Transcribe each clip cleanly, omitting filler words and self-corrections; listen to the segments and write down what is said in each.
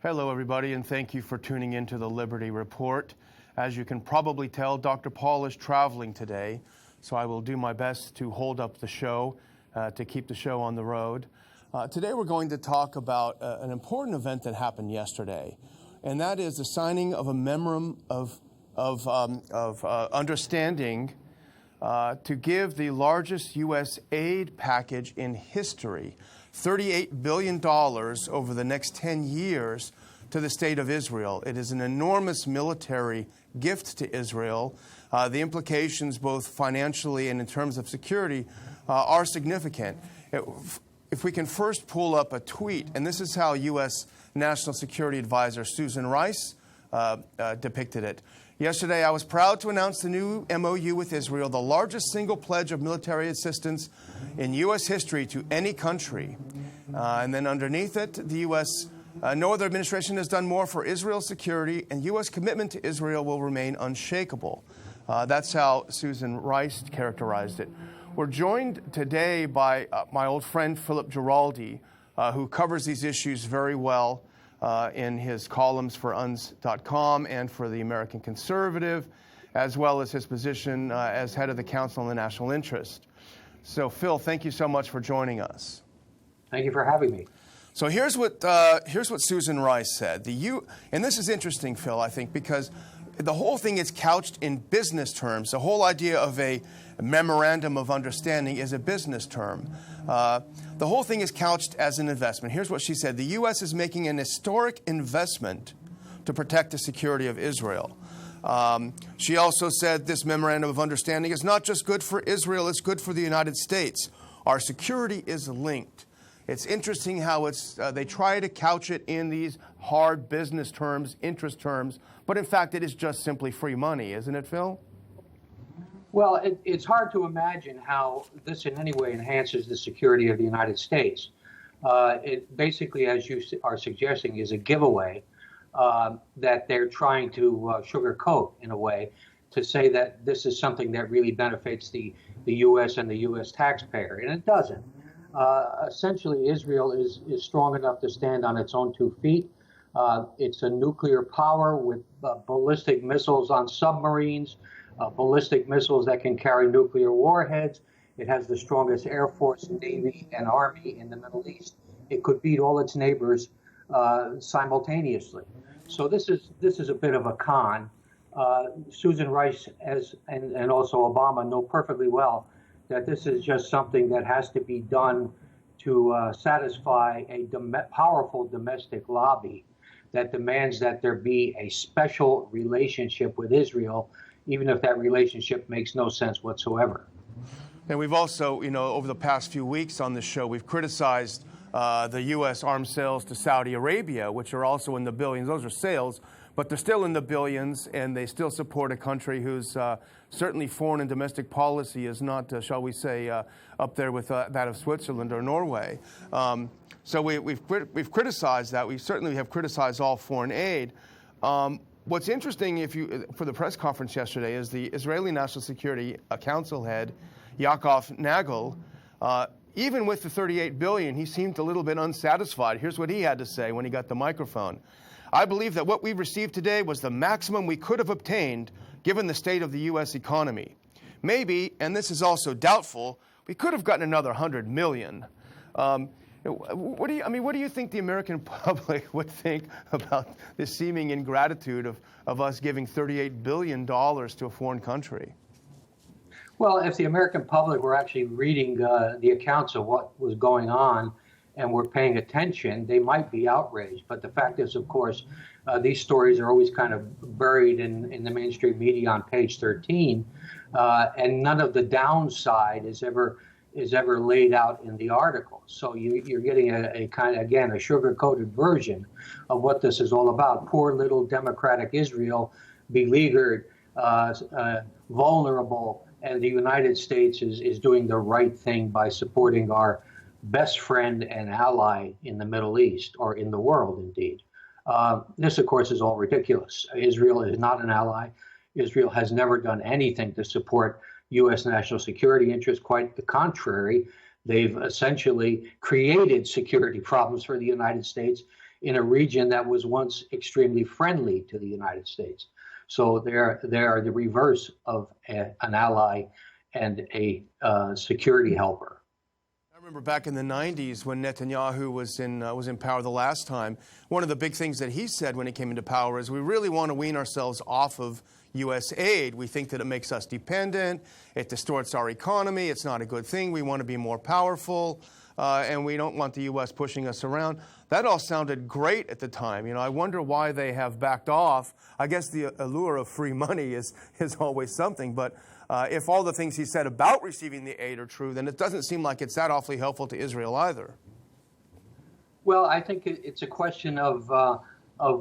Hello, everybody, and thank you for tuning in to the Liberty Report. As you can probably tell, Dr. Paul is traveling today, so I will do my best to hold up the show, to keep the show on the road. Today we're going to talk about an important event that happened yesterday, and that is the signing of a memorandum of understanding to give the largest U.S. aid package in history, $38 billion over the next 10 years to the state of Israel. It is an enormous military gift to Israel. The implications, both financially and in terms of security, are significant. If we can first pull up a tweet, and this is how U.S. National Security Advisor Susan Rice depicted it. Yesterday, I was proud to announce the new MOU with Israel, the largest single pledge of military assistance in U.S. history to any country. And then underneath it, the U.S. No other administration has done more for Israel's security, and U.S. commitment to Israel will remain unshakable. That's how Susan Rice characterized it. We're joined today by my old friend Philip Giraldi, who covers these issues very well in his columns for UNS.com and for the American Conservative, as well as his position as head of the Council on the National Interest. So, Phil, thank you so much for joining us. Thank you for having me. So here's what Susan Rice said. And this is interesting, Phil, I think, because the whole thing is couched in business terms. The whole idea of a memorandum of understanding is a business term. The whole thing is couched as an investment. Here's what she said. The U.S. is making an historic investment to protect the security of Israel. She also said this memorandum of understanding is not just good for Israel, it's good for the United States. Our security is linked. It's interesting how they try to couch it in these hard business terms, interest terms, but in fact it is just simply free money, isn't it, Phil? Well, it's hard to imagine how this in any way enhances the security of the United States. It basically, as you are suggesting, is a giveaway that they're trying to sugarcoat in a way to say that this is something that really benefits the U.S. and the U.S. taxpayer, and it doesn't. Essentially, Israel is strong enough to stand on its own 2 feet. It's a nuclear power with ballistic missiles on submarines, ballistic missiles that can carry nuclear warheads. It has the strongest Air Force, Navy, and Army in the Middle East. It could beat all its neighbors simultaneously. So this is a bit of a con. Susan Rice and also Obama know perfectly well that this is just something that has to be done to satisfy a powerful domestic lobby that demands that there be a special relationship with Israel, even if that relationship makes no sense whatsoever. And we've also, over the past few weeks on this show, we've criticized the U.S. arms sales to Saudi Arabia, which are also in the billions. Those are sales, but they're still in the billions, and they still support a country whose certainly foreign and domestic policy is not, shall we say, up there with that of Switzerland or Norway. So we've criticized that. We certainly have criticized all foreign aid. What's interesting, for the press conference yesterday, is the Israeli National Security Council head, Yaakov Nagel. Even with the $38 billion, he seemed a little bit unsatisfied. Here's what he had to say when he got the microphone. I believe that what we received today was the maximum we could have obtained given the state of the U.S. economy. Maybe, and this is also doubtful, we could have gotten another $100 million. What do you think the American public would think about this seeming ingratitude of us giving $38 billion to a foreign country? Well, if the American public were actually reading the accounts of what was going on and were paying attention, they might be outraged. But the fact is, of course, these stories are always kind of buried in the mainstream media on page 13, and none of the downside is ever laid out in the article. So you're getting a kind of, again, a sugar-coated version of what this is all about. Poor little democratic Israel, beleaguered, vulnerable, and the United States is doing the right thing by supporting our best friend and ally in the Middle East, or in the world, indeed. This, of course, is all ridiculous. Israel is not an ally. Israel has never done anything to support U.S. national security interests. Quite the contrary. They've essentially created security problems for the United States in a region that was once extremely friendly to the United States. So they're the reverse of an ally and a security helper. I remember back in the 90s when Netanyahu was in power the last time, one of the big things that he said when he came into power is we really want to wean ourselves off of U.S. aid. We think that it makes us dependent, it distorts our economy, it's not a good thing, we want to be more powerful, and we don't want the U.S. pushing us around. That all sounded great at the time. You know, I wonder why they have backed off. I guess the allure of free money is always something, but if all the things he said about receiving the aid are true, then it doesn't seem like it's that awfully helpful to Israel either. Well, I think it's a question of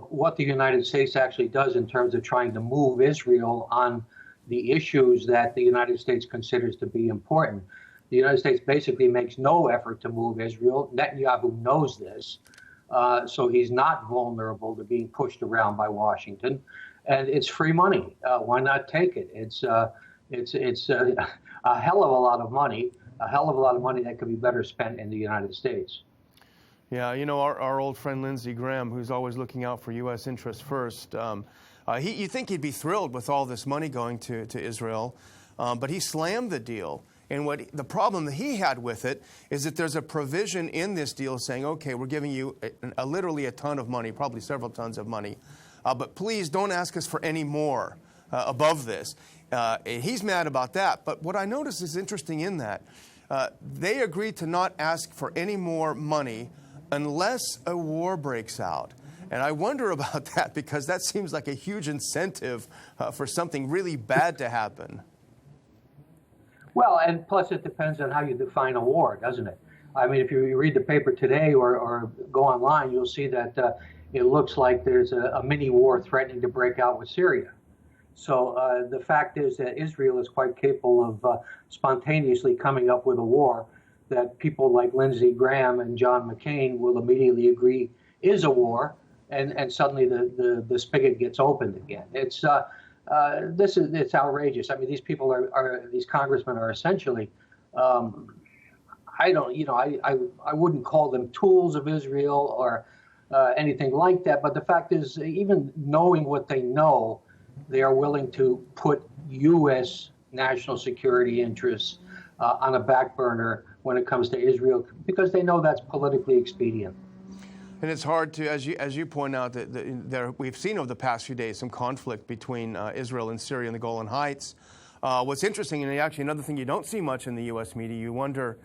what the United States actually does in terms of trying to move Israel on the issues that the United States considers to be important. The United States basically makes no effort to move Israel. Netanyahu knows this, so he's not vulnerable to being pushed around by Washington. And it's free money. Why not take it? It's a hell of a lot of money, that could be better spent in the United States. Yeah, you know, our old friend Lindsey Graham, who's always looking out for U.S. interests first, you think he'd be thrilled with all this money going to Israel, but he slammed the deal. And the problem that he had with it is that there's a provision in this deal saying, okay, we're giving you literally a ton of money, probably several tons of money, but please don't ask us for any more above this. He's mad about that. But what I noticed is interesting in that they agreed to not ask for any more money unless a war breaks out. And I wonder about that because that seems like a huge incentive for something really bad to happen. Well, and plus it depends on how you define a war, doesn't it? I mean, if you read the paper today or go online, you'll see that it looks like there's a mini war threatening to break out with Syria. So the fact is that Israel is quite capable of spontaneously coming up with a war that people like Lindsey Graham and John McCain will immediately agree is a war, and suddenly the spigot gets opened again. It's outrageous. I mean, these people these congressmen are essentially, I wouldn't call them tools of Israel or anything like that. But the fact is, even knowing what they know, they are willing to put U.S. national security interests on a back burner when it comes to Israel because they know that's politically expedient. And it's hard to, as you point out, that we've seen over the past few days some conflict between Israel and Syria in the Golan Heights. What's interesting, and actually another thing you don't see much in the U.S. media, you wonder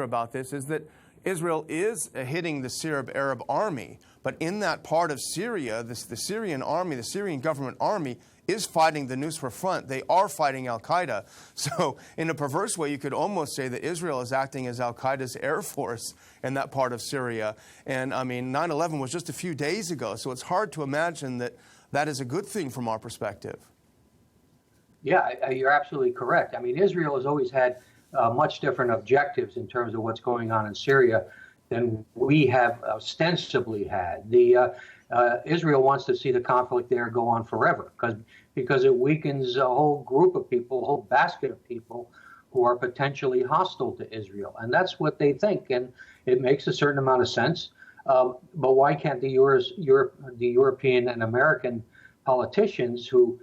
about this, is that Israel is hitting the Syrian Arab army, but in that part of Syria, the Syrian army, the Syrian government army, is fighting the Nusra Front. They are fighting al-Qaeda. So in a perverse way, you could almost say that Israel is acting as al-Qaeda's air force in that part of Syria. And I mean, 9/11 was just a few days ago, so it's hard to imagine that that is a good thing from our perspective. Yeah, you're absolutely correct. I mean, Israel has always had much different objectives in terms of what's going on in Syria than we have ostensibly had. Israel wants to see the conflict there go on forever because it weakens a whole group of people, a whole basket of people who are potentially hostile to Israel. And that's what they think. And it makes a certain amount of sense. But why can't the European and American politicians who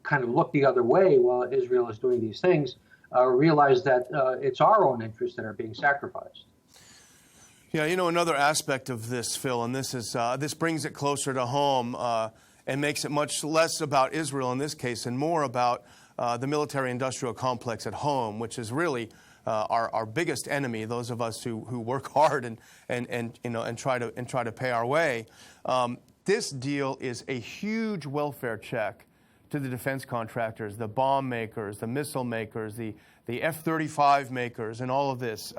kind of look the other way while Israel is doing these things realize that it's our own interests that are being sacrificed? Yeah, you know, another aspect of this, Phil, and this brings it closer to home and makes it much less about Israel in this case and more about the military-industrial complex at home, which is really our biggest enemy. Those of us who work hard and try to pay our way. This deal is a huge welfare check to the defense contractors, the bomb makers, the missile makers, the F-35 makers, and all of this.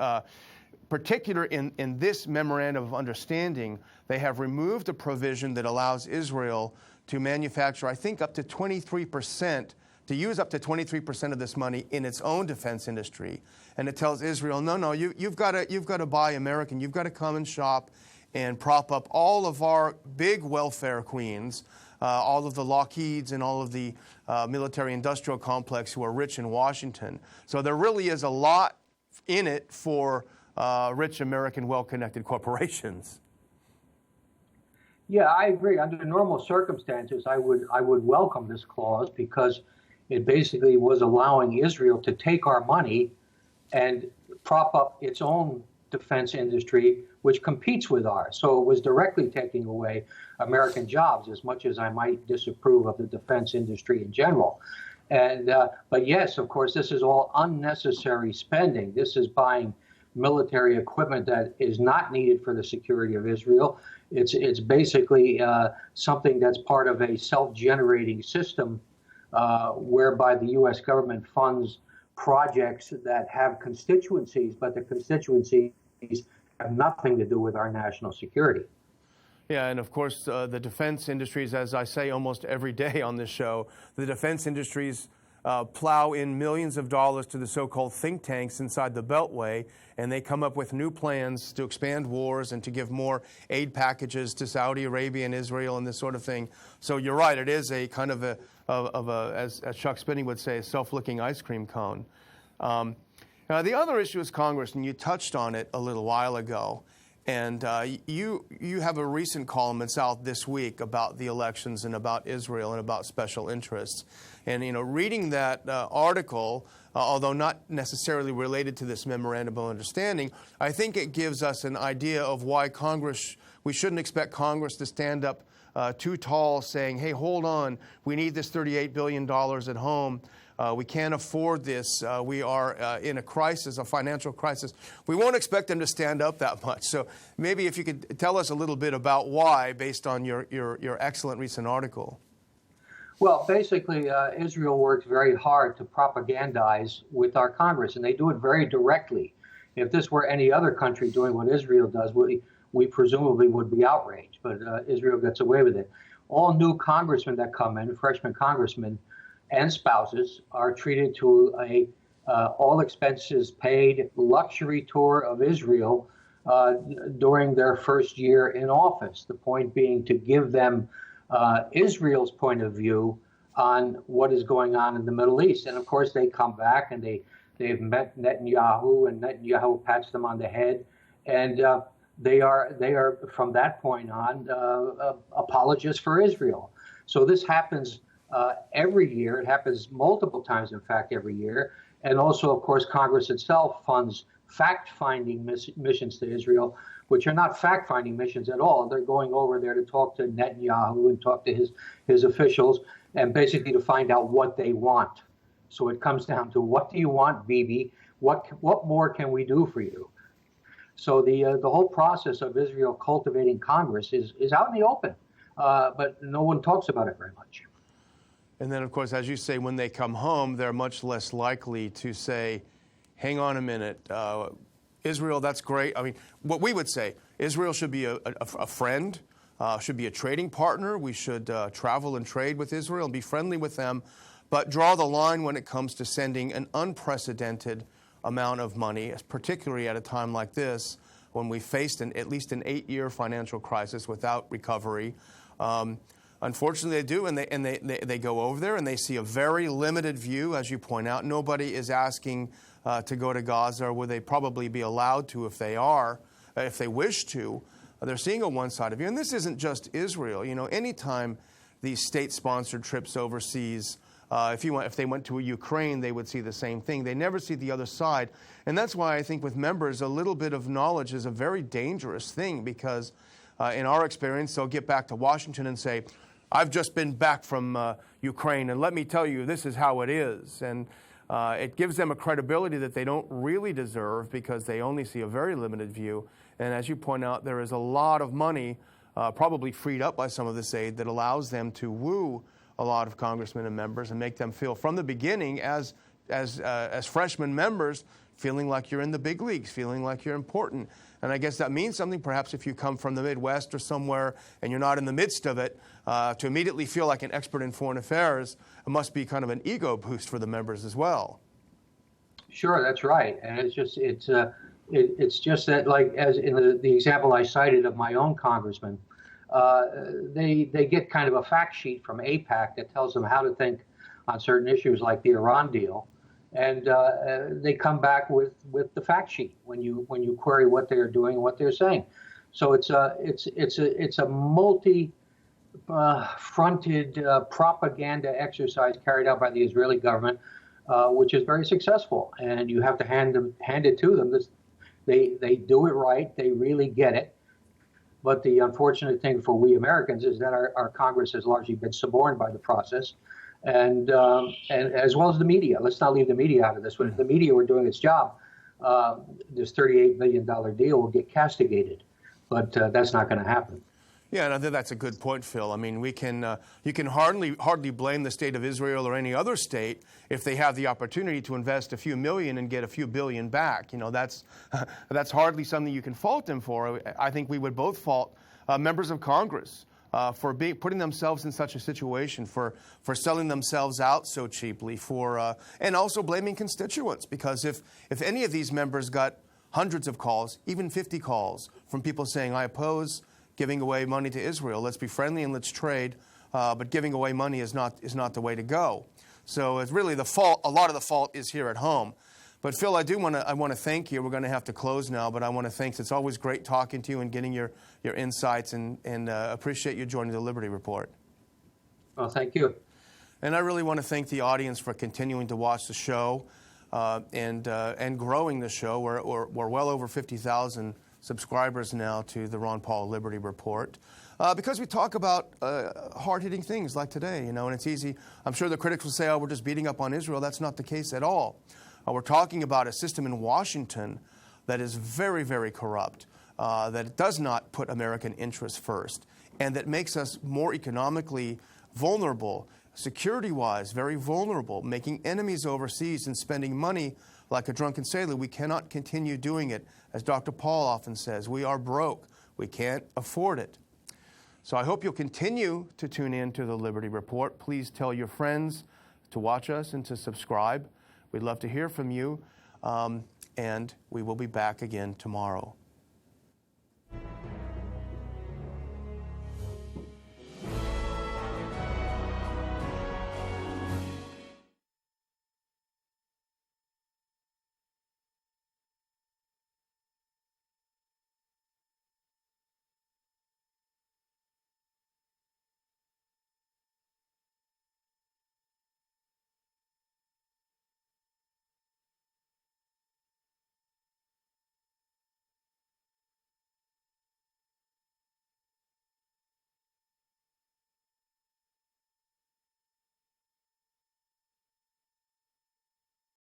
Particular in this memorandum of understanding, they have removed a provision that allows Israel to manufacture, I think, up to 23%, to use up to 23% of this money in its own defense industry. And it tells Israel, no, you've got to buy American. You've got to come and shop and prop up all of our big welfare queens, all of the Lockheeds and all of the military-industrial complex who are rich in Washington. So there really is a lot in it for rich American well-connected corporations. Yeah, I agree. Under normal circumstances, I would welcome this clause because it basically was allowing Israel to take our money and prop up its own defense industry, which competes with ours. So it was directly taking away American jobs, as much as I might disapprove of the defense industry in general. But yes, of course, this is all unnecessary spending. This is buying military equipment that is not needed for the security of Israel. It's basically something that's part of a self-generating system whereby the U.S. government funds projects that have constituencies, but the constituencies have nothing to do with our national security. Yeah, and of course, the defense industries, as I say almost every day on this show, the defense industries plow in millions of dollars to the so-called think tanks inside the Beltway, and they come up with new plans to expand wars and to give more aid packages to Saudi Arabia and Israel and this sort of thing. So you're right, it is a kind of as Chuck Spinney would say, a self-licking ice cream cone. Now, the other issue is Congress, and you touched on it a little while ago. And you have a recent column that's out this week about the elections and about Israel and about special interests. And, reading that article, although not necessarily related to this memorandum of understanding, I think it gives us an idea of why we shouldn't expect Congress to stand up too tall saying, hey, hold on, we need this $38 billion at home. We can't afford this. We are in a crisis, a financial crisis. We won't expect them to stand up that much. So maybe if you could tell us a little bit about why, based on your excellent recent article. Well, basically, Israel works very hard to propagandize with our Congress, and they do it very directly. If this were any other country doing what Israel does, we presumably would be outraged, but Israel gets away with it. All new congressmen that come in, freshman congressmen, and spouses are treated to a all expenses paid luxury tour of Israel during their first year in office. The point being to give them Israel's point of view on what is going on in the Middle East. And of course, they come back and they've met Netanyahu, and Netanyahu pats them on the head, and they are from that point on apologists for Israel. So this happens every year. It happens multiple times, in fact, every year. And also, of course, Congress itself funds fact-finding missions to Israel, which are not fact-finding missions at all. They're going over there to talk to Netanyahu and talk to his officials, and basically to find out what they want. So it comes down to, what do you want, Bibi? What more can we do for you? So the whole process of Israel cultivating Congress is out in the open, but no one talks about it very much. And then, of course, as you say, when they come home, they're much less likely to say, hang on a minute, Israel, that's great. I mean, what we would say, Israel should be a friend, should be a trading partner. We should travel and trade with Israel and be friendly with them, but draw the line when it comes to sending an unprecedented amount of money, particularly at a time like this, when we faced at least an 8-year financial crisis without recovery. Unfortunately, they do, and they go over there and they see a very limited view, as you point out. Nobody is asking to go to Gaza, or would they probably be allowed to if they wish to. They're seeing a one-sided view, and this isn't just Israel. Anytime these state-sponsored trips overseas, if they went to Ukraine, they would see the same thing. They never see the other side, and that's why I think with members, a little bit of knowledge is a very dangerous thing, because in our experience, they'll get back to Washington and say, I've just been back from Ukraine, and let me tell you, this is how it is. And it gives them a credibility that they don't really deserve, because they only see a very limited view. And as you point out, there is a lot of money probably freed up by some of this aid that allows them to woo a lot of congressmen and members and make them feel from the beginning as freshman members, feeling like you're in the big leagues, feeling like you're important. And I guess that means something, perhaps if you come from the Midwest or somewhere and you're not in the midst of it, to immediately feel like an expert in foreign affairs, it must be kind of an ego boost for the members as well. Sure, that's right. And it's just that, like, as in the example I cited of my own congressman, they get kind of a fact sheet from AIPAC that tells them how to think on certain issues like the Iran deal. And they come back with the fact sheet when you query what they're doing and what they're saying. So it's a multi-fronted propaganda exercise carried out by the Israeli government, which is very successful. And you have to hand it to them. They do it right. They really get it. But the unfortunate thing for we Americans is that our Congress has largely been suborned by the process, and as well as the media. Let's not leave the media out of this one. If the media were doing its job, this $38 million deal will get castigated. But that's not going to happen. Yeah, and I think that's a good point, Phil. I mean, you can hardly blame the state of Israel or any other state if they have the opportunity to invest a few million and get a few billion back. You know, that's hardly something you can fault them for. I think we would both fault members of Congress for putting themselves in such a situation, for selling themselves out so cheaply, and also blaming constituents, because if any of these members got hundreds of calls, even 50 calls from people saying, I oppose giving away money to Israel. Let's be friendly and let's trade, but giving away money is not the way to go. So it's really the fault. A lot of the fault is here at home. But Phil, I want to thank you. We're going to have to close now, but I want to thank. It's always great talking to you and getting your insights, and appreciate you joining the Liberty Report. Well, thank you. And I really want to thank the audience for continuing to watch the show and growing the show. We're well over 50,000 subscribers now to the Ron Paul Liberty Report, because we talk about hard-hitting things like today, and it's easy. I'm sure the critics will say, oh, we're just beating up on Israel. That's not the case at all. We're talking about a system in Washington that is very, very corrupt, that does not put American interests first, and that makes us more economically vulnerable, security-wise very vulnerable, making enemies overseas and spending money like a drunken sailor. We cannot continue doing it. As Dr. Paul often says, we are broke. We can't afford it. So I hope you'll continue to tune in to the Liberty Report. Please tell your friends to watch us and to subscribe. We'd love to hear from you, and we will be back again tomorrow.